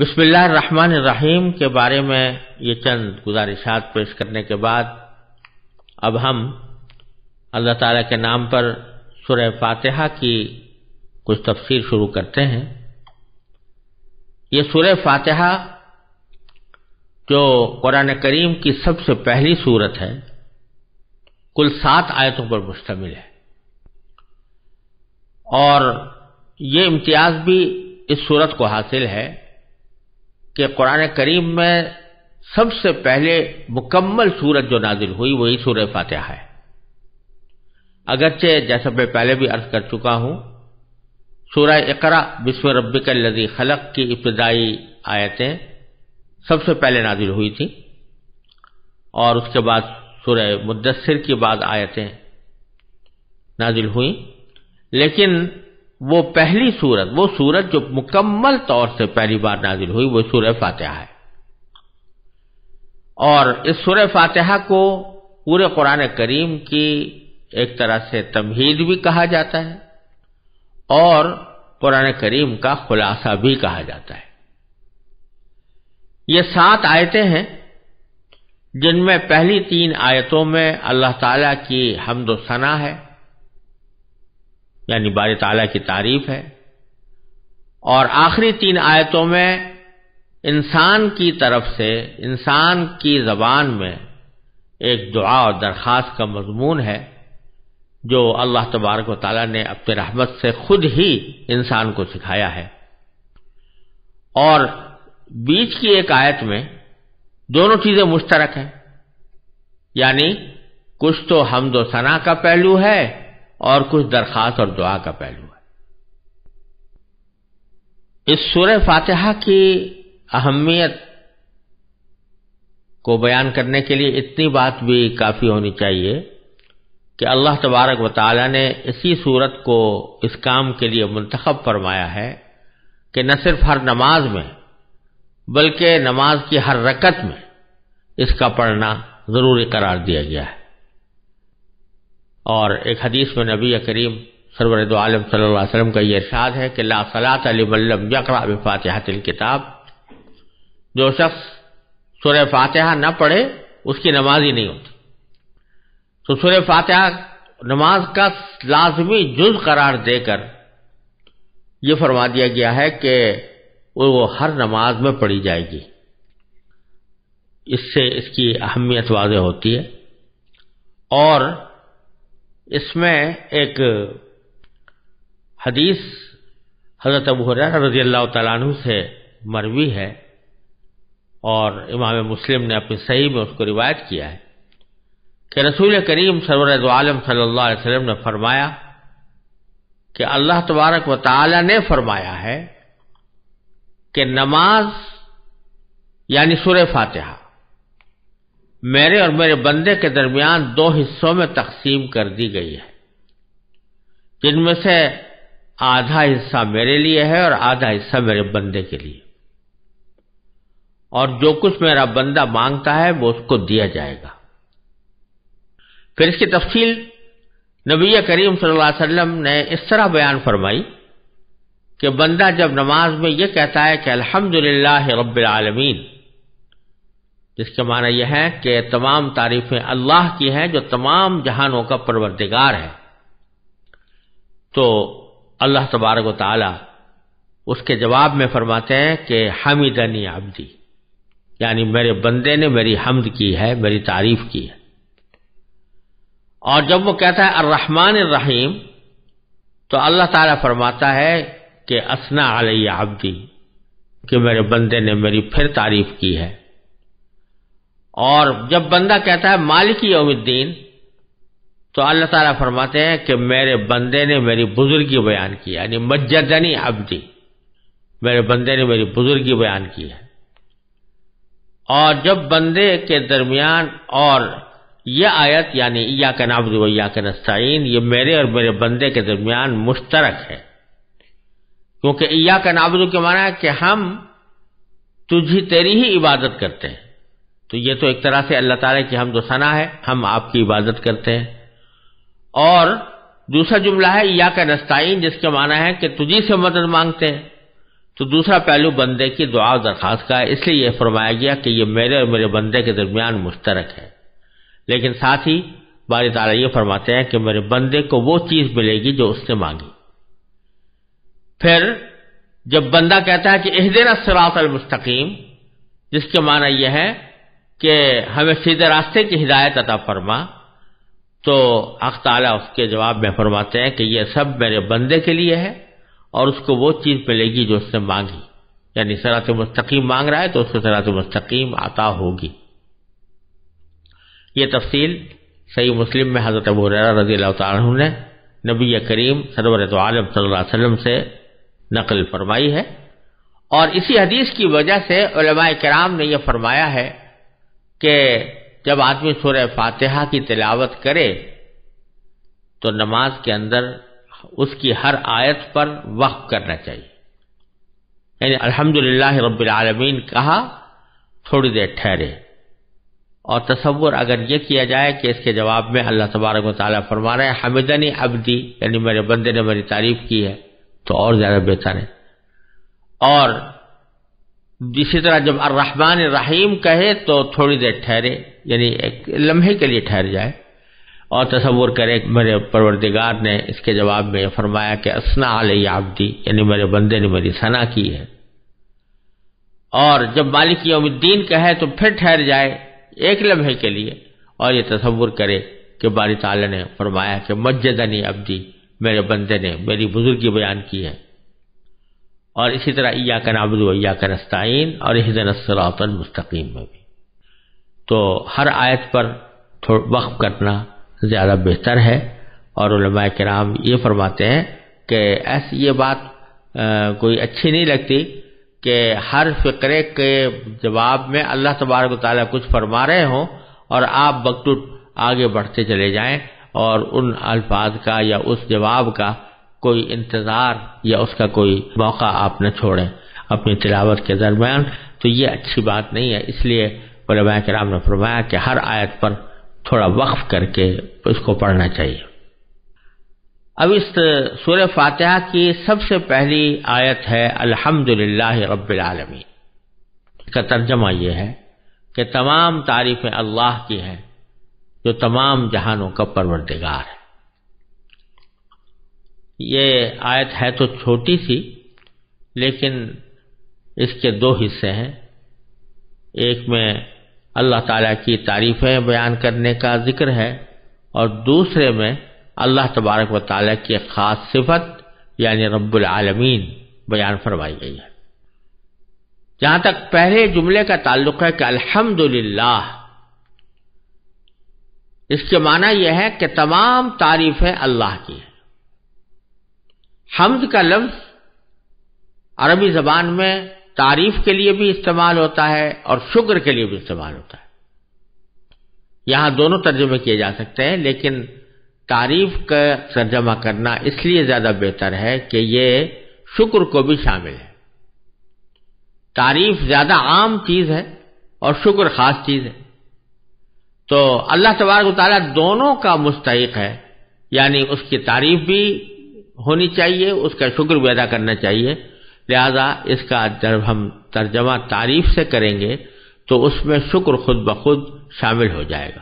بسم اللہ الرحمن الرحیم کے بارے میں یہ چند گزارشات پیش کرنے کے بعد اب ہم اللہ تعالیٰ کے نام پر سورہ فاتحہ کی کچھ تفسیر شروع کرتے ہیں۔ یہ سورہ فاتحہ جو قرآن کریم کی سب سے پہلی سورت ہے، کل 7 آیتوں پر مشتمل ہے، اور یہ امتیاز بھی اس سورت کو حاصل ہے کہ قرآن کریم میں سب سے پہلے مکمل سورت جو نازل ہوئی وہی سورہ فاتحہ ہے۔ اگرچہ جیسا میں پہلے بھی عرض کر چکا ہوں، سورہ اقرا بسم ربک الذی خلق کی ابتدائی آیتیں سب سے پہلے نازل ہوئی تھیں، اور اس کے بعد سورہ مدثر کی بعد آیتیں نازل ہوئیں، لیکن وہ پہلی سورت، وہ سورت جو مکمل طور سے پہلی بار نازل ہوئی وہ سورہ فاتحہ ہے۔ اور اس سورہ فاتحہ کو پورے قرآن کریم کی ایک طرح سے تمہید بھی کہا جاتا ہے اور قرآن کریم کا خلاصہ بھی کہا جاتا ہے۔ یہ 7 آیتیں ہیں جن میں پہلی 3 آیتوں میں اللہ تعالیٰ کی حمد و ثنا ہے، یعنی باری تعالیٰ کی تعریف ہے، اور آخری 3 آیتوں میں انسان کی طرف سے انسان کی زبان میں ایک دعا اور درخواست کا مضمون ہے جو اللہ تبارک و تعالیٰ نے اپنے رحمت سے خود ہی انسان کو سکھایا ہے۔ اور بیچ کی ایک آیت میں دونوں چیزیں مشترک ہیں، یعنی کچھ تو حمد و ثنا کا پہلو ہے اور کچھ درخواست اور دعا کا پہلو ہے۔ اس سورہ فاتحہ کی اہمیت کو بیان کرنے کے لیے اتنی بات بھی کافی ہونی چاہیے کہ اللہ تبارک و تعالی نے اسی سورت کو اس کام کے لیے منتخب فرمایا ہے کہ نہ صرف ہر نماز میں بلکہ نماز کی ہر رکعت میں اس کا پڑھنا ضروری قرار دیا گیا ہے۔ اور ایک حدیث میں نبی کریم سرور دو عالم صلی اللہ علیہ وسلم کا یہ ارشاد ہے کہ لا صلاۃ لمن لم یقرأ بفاتحۃ الکتاب، جو شخص سورہ فاتحہ نہ پڑھے اس کی نماز ہی نہیں ہوتی۔ تو سورہ فاتحہ نماز کا لازمی جز قرار دے کر یہ فرما دیا گیا ہے کہ وہ ہر نماز میں پڑھی جائے گی۔ اس سے اس کی اہمیت واضح ہوتی ہے۔ اور اس میں ایک حدیث حضرت ابو ہریرہ رضی اللہ تعالیٰ عنہ سے مروی ہے، اور امام مسلم نے اپنی صحیح میں اس کو روایت کیا ہے کہ رسول کریم سرور دو عالم صلی اللہ علیہ وسلم نے فرمایا کہ اللہ تبارک و تعالی نے فرمایا ہے کہ نماز یعنی سورہ فاتحہ میرے اور میرے بندے کے درمیان 2 حصوں میں تقسیم کر دی گئی ہے، جن میں سے آدھا حصہ میرے لیے ہے اور آدھا حصہ میرے بندے کے لیے، اور جو کچھ میرا بندہ مانگتا ہے وہ اس کو دیا جائے گا۔ پھر اس کی تفصیل نبی کریم صلی اللہ علیہ وسلم نے اس طرح بیان فرمائی کہ بندہ جب نماز میں یہ کہتا ہے کہ الحمدللہ رب العالمین، جس کے معنی یہ ہے کہ تمام تعریفیں اللہ کی ہیں جو تمام جہانوں کا پروردگار ہے، تو اللہ تبارک و تعالی اس کے جواب میں فرماتے ہیں کہ حمدنی عبدی، یعنی میرے بندے نے میری حمد کی ہے، میری تعریف کی ہے۔ اور جب وہ کہتا ہے الرحمن الرحیم، تو اللہ تعالی فرماتا ہے کہ اثنا علی عبدی، کہ میرے بندے نے میری پھر تعریف کی ہے۔ اور جب بندہ کہتا ہے مالک یوم الدین، تو اللہ تعالیٰ فرماتے ہیں کہ میرے بندے نے میری بزرگی بیان کی، یعنی مجدنی عبدی، میرے بندے نے میری بزرگی بیان کی ہے۔ اور جب بندے کے درمیان اور یہ آیت یعنی ایاک نعبد و ایاک نستعین، یہ میرے اور میرے بندے کے درمیان مشترک ہے، کیونکہ ایاک نعبد کے معنی ہے کہ ہم تیری ہی عبادت کرتے ہیں، تو یہ تو ایک طرح سے اللہ تعالیٰ کی حمد و ثنا ہے، ہم آپ کی عبادت کرتے ہیں۔ اور دوسرا جملہ ہے ایاک نستعین، جس کے معنی ہے کہ تجھی سے مدد مانگتے ہیں، تو دوسرا پہلو بندے کی دعا و درخواست کا ہے، اس لیے یہ فرمایا گیا کہ یہ میرے اور میرے بندے کے درمیان مشترک ہے، لیکن ساتھ ہی باری تعالیٰ یہ فرماتے ہیں کہ میرے بندے کو وہ چیز ملے گی جو اس نے مانگی۔ پھر جب بندہ کہتا ہے کہ اہدنا الصراط المستقیم، جس کے معنی یہ ہے کہ ہمیں سیدھے راستے کی ہدایت عطا فرما، تو حق تعالیٰ اس کے جواب میں فرماتے ہیں کہ یہ سب میرے بندے کے لیے ہے اور اس کو وہ چیز ملے گی جو اس نے مانگی، یعنی صراط مستقیم مانگ رہا ہے تو اس کو صراط مستقیم عطا ہوگی۔ یہ تفصیل صحیح مسلم میں حضرت ابو ہریرہ رضی اللہ تعالیٰ عنہ نے نبی کریم سرورۃ عالم صلی اللہ علیہ وسلم سے نقل فرمائی ہے، اور اسی حدیث کی وجہ سے علماء کرام نے یہ فرمایا ہے کہ جب آدمی سورہ فاتحہ کی تلاوت کرے تو نماز کے اندر اس کی ہر آیت پر وقف کرنا چاہیے، یعنی الحمدللہ رب العالمین کہا، تھوڑی دیر ٹھہرے، اور تصور اگر یہ کیا جائے کہ اس کے جواب میں اللہ تبارک و تعالیٰ فرما رہے ہیں حمدنی عبدی، یعنی میرے بندے نے میری تعریف کی ہے، تو اور زیادہ بہتر ہے۔ اور اسی طرح جب الرحمن الرحیم کہے تو تھوڑی دیر ٹھہرے، یعنی ایک لمحے کے لیے ٹھہر جائے اور تصور کرے کہ میرے پروردگار نے اس کے جواب میں فرمایا کہ اثنا علی عبدی، یعنی میرے بندے نے میری ثنا کی ہے۔ اور جب مالک یوم الدین کہے تو پھر ٹھہر جائے ایک لمحے کے لیے اور یہ تصور کرے کہ باری تعالیٰ نے فرمایا کہ مجدنی عبدی، میرے بندے نے میری بزرگی بیان کی ہے۔ اور اسی طرح ایاک نعبد و ایاک نستعین اور اہدنا الصراط المستقیم میں بھی، تو ہر آیت پر وقف کرنا زیادہ بہتر ہے۔ اور علماء کرام یہ فرماتے ہیں کہ ایسی یہ بات کوئی اچھی نہیں لگتی کہ ہر فقرے کے جواب میں اللہ تبارک و تعالیٰ کچھ فرما رہے ہوں اور آپ بکٹوٹ آگے بڑھتے چلے جائیں اور ان الفاظ کا یا اس جواب کا کوئی انتظار یا اس کا کوئی موقع آپ نہ چھوڑیں اپنی تلاوت کے درمیان، تو یہ اچھی بات نہیں ہے۔ اس لیے علماء کرام نے فرمایا کہ ہر آیت پر تھوڑا وقف کر کے اس کو پڑھنا چاہیے۔ اب اس سورہ فاتحہ کی سب سے پہلی آیت ہے الحمدللہ رب العالمین۔ اس کا ترجمہ یہ ہے کہ تمام تعریفیں اللہ کی ہیں جو تمام جہانوں کا پروردگار ہے۔ یہ آیت ہے تو چھوٹی سی، لیکن اس کے دو حصے ہیں۔ ایک میں اللہ تعالیٰ کی تعریفیں بیان کرنے کا ذکر ہے اور دوسرے میں اللہ تبارک و تعالیٰ کی خاص صفت یعنی رب العالمین بیان فرمائی گئی ہے۔ جہاں تک پہلے جملے کا تعلق ہے کہ الحمدللہ، اس کے معنی یہ ہے کہ تمام تعریفیں اللہ کی ہیں۔ حمد کا لفظ عربی زبان میں تعریف کے لیے بھی استعمال ہوتا ہے اور شکر کے لیے بھی استعمال ہوتا ہے۔ یہاں دونوں ترجمے کیے جا سکتے ہیں، لیکن تعریف کا ترجمہ کرنا اس لیے زیادہ بہتر ہے کہ یہ شکر کو بھی شامل ہے۔ تعریف زیادہ عام چیز ہے اور شکر خاص چیز ہے، تو اللہ تبارک و تعالیٰ دونوں کا مستحق ہے، یعنی اس کی تعریف بھی ہونی چاہیے، اس کا شکر بھی ادا کرنا چاہیے۔ لہذا اس کا جب ہم ترجمہ تعریف سے کریں گے تو اس میں شکر خود بخود شامل ہو جائے گا،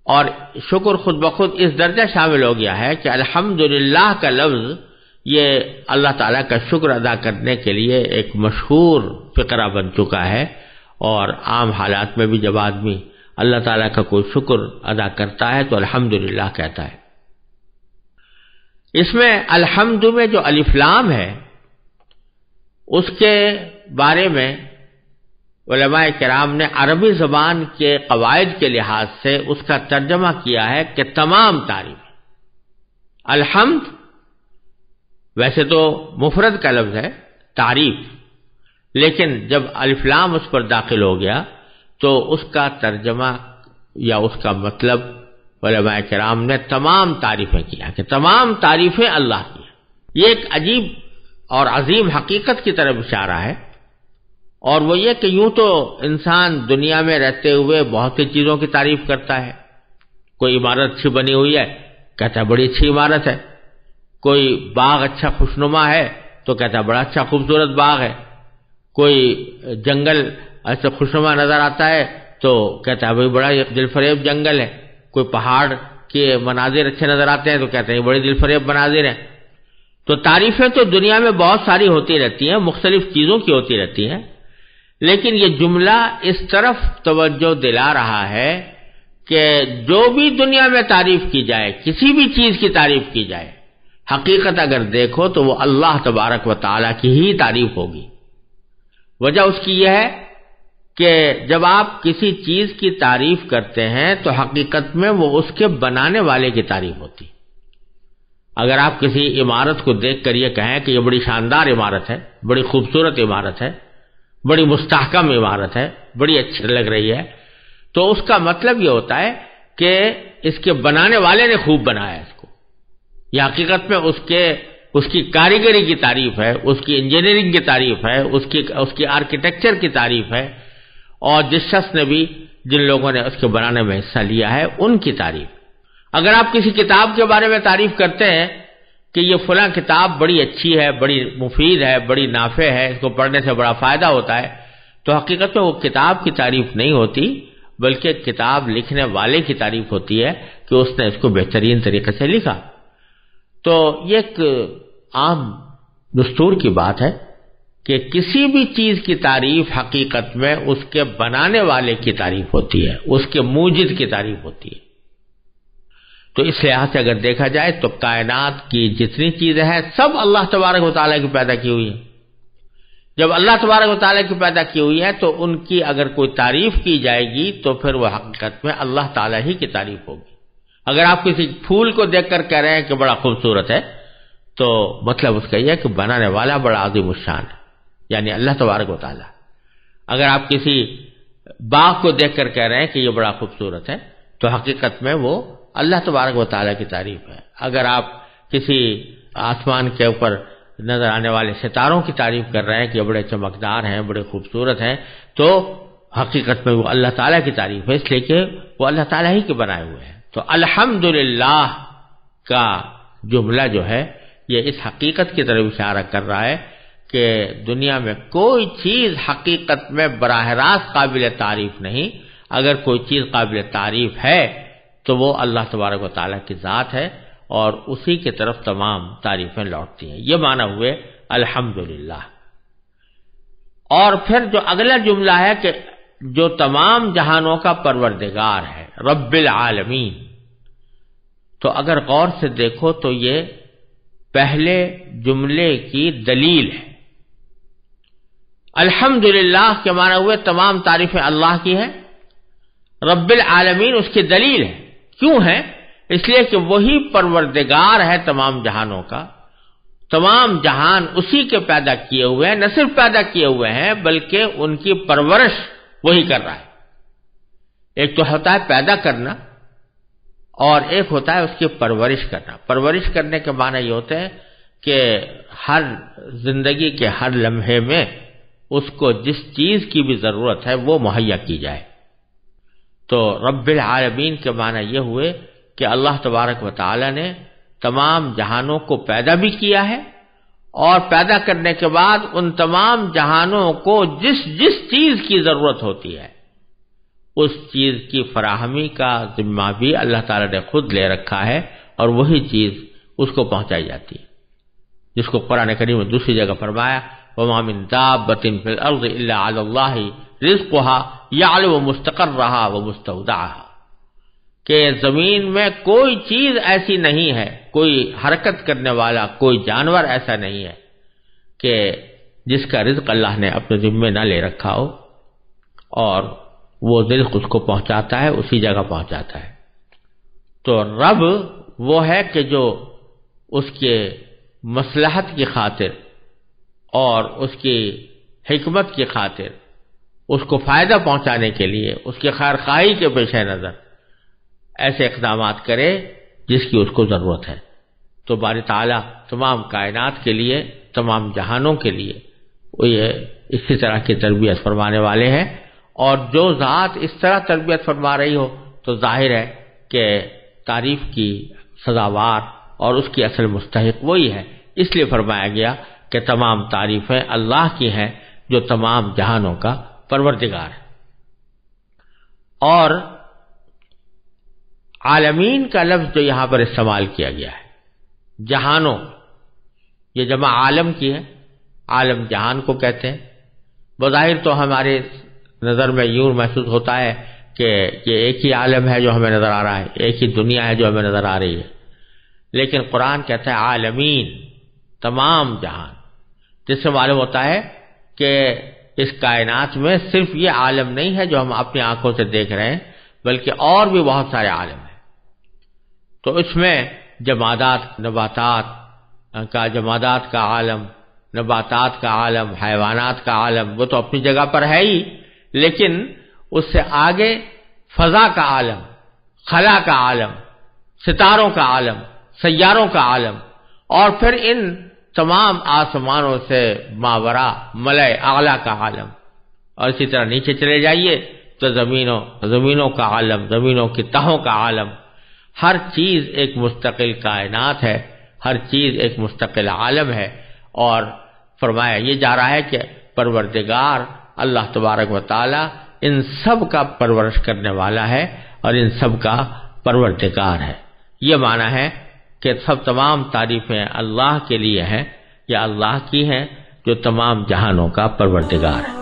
اور شکر خود بخود اس درجہ شامل ہو گیا ہے کہ الحمدللہ کا لفظ یہ اللہ تعالیٰ کا شکر ادا کرنے کے لیے ایک مشہور فقرہ بن چکا ہے، اور عام حالات میں بھی جب آدمی اللہ تعالیٰ کا کوئی شکر ادا کرتا ہے تو الحمدللہ کہتا ہے۔ اس میں الحمد میں جو الف لام ہے اس کے بارے میں علماء کرام نے عربی زبان کے قواعد کے لحاظ سے اس کا ترجمہ کیا ہے کہ تمام تعریف۔ الحمد ویسے تو مفرد کا لفظ ہے تعریف، لیکن جب الف لام اس پر داخل ہو گیا تو اس کا ترجمہ یا اس کا مطلب علماء کرام نے تمام تعریفیں کیا کہ تمام تعریفیں اللہ کی ہیں۔ یہ ایک عجیب اور عظیم حقیقت کی طرف اشارہ ہے، اور وہ یہ کہ یوں تو انسان دنیا میں رہتے ہوئے بہت سی چیزوں کی تعریف کرتا ہے۔ کوئی عمارت اچھی بنی ہوئی ہے، کہتا ہے بڑی اچھی عمارت ہے۔ کوئی باغ اچھا خوشنما ہے، تو کہتا ہے بڑا اچھا خوبصورت باغ ہے. کوئی جنگل ایسے خوشنما نظر آتا ہے تو کہتا ہے بھائی بڑا دل فریب جنگل ہے. کوئی پہاڑ کے مناظر اچھے نظر آتے ہیں تو کہتے ہیں یہ بڑے دل فریب مناظر ہیں. تو تعریفیں تو دنیا میں بہت ساری ہوتی رہتی ہیں، مختلف چیزوں کی ہوتی رہتی ہیں، لیکن یہ جملہ اس طرف توجہ دلا رہا ہے کہ جو بھی دنیا میں تعریف کی جائے، کسی بھی چیز کی تعریف کی جائے، حقیقت اگر دیکھو تو وہ اللہ تبارک و تعالیٰ کی ہی تعریف ہوگی. وجہ اس کی یہ ہے کہ جب آپ کسی چیز کی تعریف کرتے ہیں تو حقیقت میں وہ اس کے بنانے والے کی تعریف ہوتی. اگر آپ کسی عمارت کو دیکھ کر یہ کہیں کہ یہ بڑی شاندار عمارت ہے، بڑی خوبصورت عمارت ہے، بڑی مستحکم عمارت ہے، بڑی اچھی لگ رہی ہے، تو اس کا مطلب یہ ہوتا ہے کہ اس کے بنانے والے نے خوب بنایا اس کو. یہ حقیقت میں اس کی کاریگری کی تعریف ہے، اس کی انجینئرنگ کی تعریف ہے، اس کی آرکیٹیکچر کی تعریف ہے، اور جس شخص نے بھی جن لوگوں نے اس کے بنانے میں حصہ لیا ہے ان کی تعریف. اگر آپ کسی کتاب کے بارے میں تعریف کرتے ہیں کہ یہ فلاں کتاب بڑی اچھی ہے، بڑی مفید ہے، بڑی نافع ہے، اس کو پڑھنے سے بڑا فائدہ ہوتا ہے، تو حقیقت میں وہ کتاب کی تعریف نہیں ہوتی، بلکہ کتاب لکھنے والے کی تعریف ہوتی ہے کہ اس نے اس کو بہترین طریقے سے لکھا. تو یہ ایک عام دستور کی بات ہے کہ کسی بھی چیز کی تعریف حقیقت میں اس کے بنانے والے کی تعریف ہوتی ہے، اس کے موجد کی تعریف ہوتی ہے. تو اس لحاظ سے اگر دیکھا جائے تو کائنات کی جتنی چیزیں ہیں سب اللہ تبارک و تعالیٰ کی پیدا کی ہوئی ہیں. جب اللہ تبارک و تعالیٰ کی پیدا کی ہوئی ہے تو ان کی اگر کوئی تعریف کی جائے گی تو پھر وہ حقیقت میں اللہ تعالیٰ ہی کی تعریف ہوگی. اگر آپ کسی پھول کو دیکھ کر کہہ رہے ہیں کہ بڑا خوبصورت ہے تو مطلب اس کا یہ ہے کہ بنانے والا بڑا عظیم الشان ہے، یعنی اللہ تبارک و تعالیٰ. اگر آپ کسی باغ کو دیکھ کر کہہ رہے ہیں کہ یہ بڑا خوبصورت ہے تو حقیقت میں وہ اللہ تبارک و تعالیٰ کی تعریف ہے. اگر آپ کسی آسمان کے اوپر نظر آنے والے ستاروں کی تعریف کر رہے ہیں کہ یہ بڑے چمکدار ہیں، بڑے خوبصورت ہیں، تو حقیقت میں وہ اللہ تعالیٰ کی تعریف ہے، اس لیے کہ وہ اللہ تعالیٰ ہی کے بنائے ہوئے ہیں. تو الحمدللہ کا جملہ جو ہے یہ اس حقیقت کی طرف اشارہ کر رہا ہے کہ دنیا میں کوئی چیز حقیقت میں براہ راست قابل تعریف نہیں. اگر کوئی چیز قابل تعریف ہے تو وہ اللہ تبارک و تعالیٰ کی ذات ہے اور اسی کی طرف تمام تعریفیں لوٹتی ہیں. یہ معنی ہوئے الحمدللہ. اور پھر جو اگلا جملہ ہے کہ جو تمام جہانوں کا پروردگار ہے، رب العالمین، تو اگر غور سے دیکھو تو یہ پہلے جملے کی دلیل ہے. الحمدللہ کے معنی ہوئے تمام تعریفیں اللہ کی ہیں، رب العالمین اس کی دلیل ہے. کیوں ہے؟ اس لیے کہ وہی پروردگار ہے تمام جہانوں کا. تمام جہان اسی کے پیدا کیے ہوئے ہیں، نہ صرف پیدا کیے ہوئے ہیں بلکہ ان کی پرورش وہی کر رہا ہے. ایک تو ہوتا ہے پیدا کرنا اور ایک ہوتا ہے اس کی پرورش کرنا. پرورش کرنے کے معنی یہ ہوتے ہیں کہ ہر زندگی کے ہر لمحے میں اس کو جس چیز کی بھی ضرورت ہے وہ مہیا کی جائے. تو رب العالمین کے معنی یہ ہوئے کہ اللہ تبارک و تعالی نے تمام جہانوں کو پیدا بھی کیا ہے اور پیدا کرنے کے بعد ان تمام جہانوں کو جس جس چیز کی ضرورت ہوتی ہے اس چیز کی فراہمی کا ذمہ بھی اللہ تعالی نے خود لے رکھا ہے اور وہی چیز اس کو پہنچائی جاتی ہے، جس کو قرآن کریم میں دوسری جگہ فرمایا وَمَا مِن دَابَّةٍ فِي الْأَرْضِ إِلَّا عَلَى اللَّهِ رِزْقُهَا يَعْلَمُ مُسْتَقَرَّهَا وَمُسْتَوْدَعَهَا، کہ زمین میں کوئی چیز ایسی نہیں ہے، کوئی حرکت کرنے والا کوئی جانور ایسا نہیں ہے کہ جس کا رزق اللہ نے اپنے ذمے نہ لے رکھا ہو اور وہ رزق اس کو پہنچاتا ہے، اسی جگہ پہنچاتا ہے. تو رب وہ ہے کہ جو اس کے مصلحت کی خاطر اور اس کی حکمت کی خاطر اس کو فائدہ پہنچانے کے لیے اس کی خیر خواہی کے پیش نظر ایسے اقدامات کرے جس کی اس کو ضرورت ہے. تو باری تعالیٰ تمام کائنات کے لیے، تمام جہانوں کے لیے وہ یہ اسی طرح کی تربیت فرمانے والے ہیں، اور جو ذات اس طرح تربیت فرما رہی ہو تو ظاہر ہے کہ تعریف کی سزاوار اور اس کی اصل مستحق وہی ہے. اس لیے فرمایا گیا کہ تمام تعریفیں اللہ کی ہیں جو تمام جہانوں کا پروردگار ہے۔ اور عالمین کا لفظ جو یہاں پر استعمال کیا گیا ہے، جہانوں، یہ جمع عالم کی ہے، عالم جہان کو کہتے ہیں۔ بظاہر تو ہمارے نظر میں یوں محسوس ہوتا ہے کہ یہ ایک ہی عالم ہے جو ہمیں نظر آ رہا ہے، ایک ہی دنیا ہے جو ہمیں نظر آ رہی ہے، لیکن قرآن کہتا ہے عالمین، تمام جہان، جس سے معلوم ہوتا ہے کہ اس کائنات میں صرف یہ عالم نہیں ہے جو ہم اپنی آنکھوں سے دیکھ رہے ہیں، بلکہ اور بھی بہت سارے عالم ہیں۔ تو اس میں جمادات، جمادات کا عالم، نباتات کا عالم، حیوانات کا عالم، وہ تو اپنی جگہ پر ہے ہی، لیکن اس سے آگے فضا کا عالم، خلا کا عالم، ستاروں کا عالم، سیاروں کا عالم، اور پھر ان تمام آسمانوں سے ماورا ملائے اعلیٰ کا عالم، اور اسی طرح نیچے چلے جائیے تو زمینوں کا عالم، زمینوں کی تہوں کا عالم۔ ہر چیز ایک مستقل کائنات ہے، ہر چیز ایک مستقل عالم ہے، اور فرمایا یہ جا رہا ہے کہ پروردگار اللہ تبارک و تعالی ان سب کا پرورش کرنے والا ہے اور ان سب کا پروردگار ہے۔ یہ معنی ہے کہ تمام تعریفیں اللہ کے لیے ہیں، یا اللہ کی ہیں جو تمام جہانوں کا پروردگار ہے۔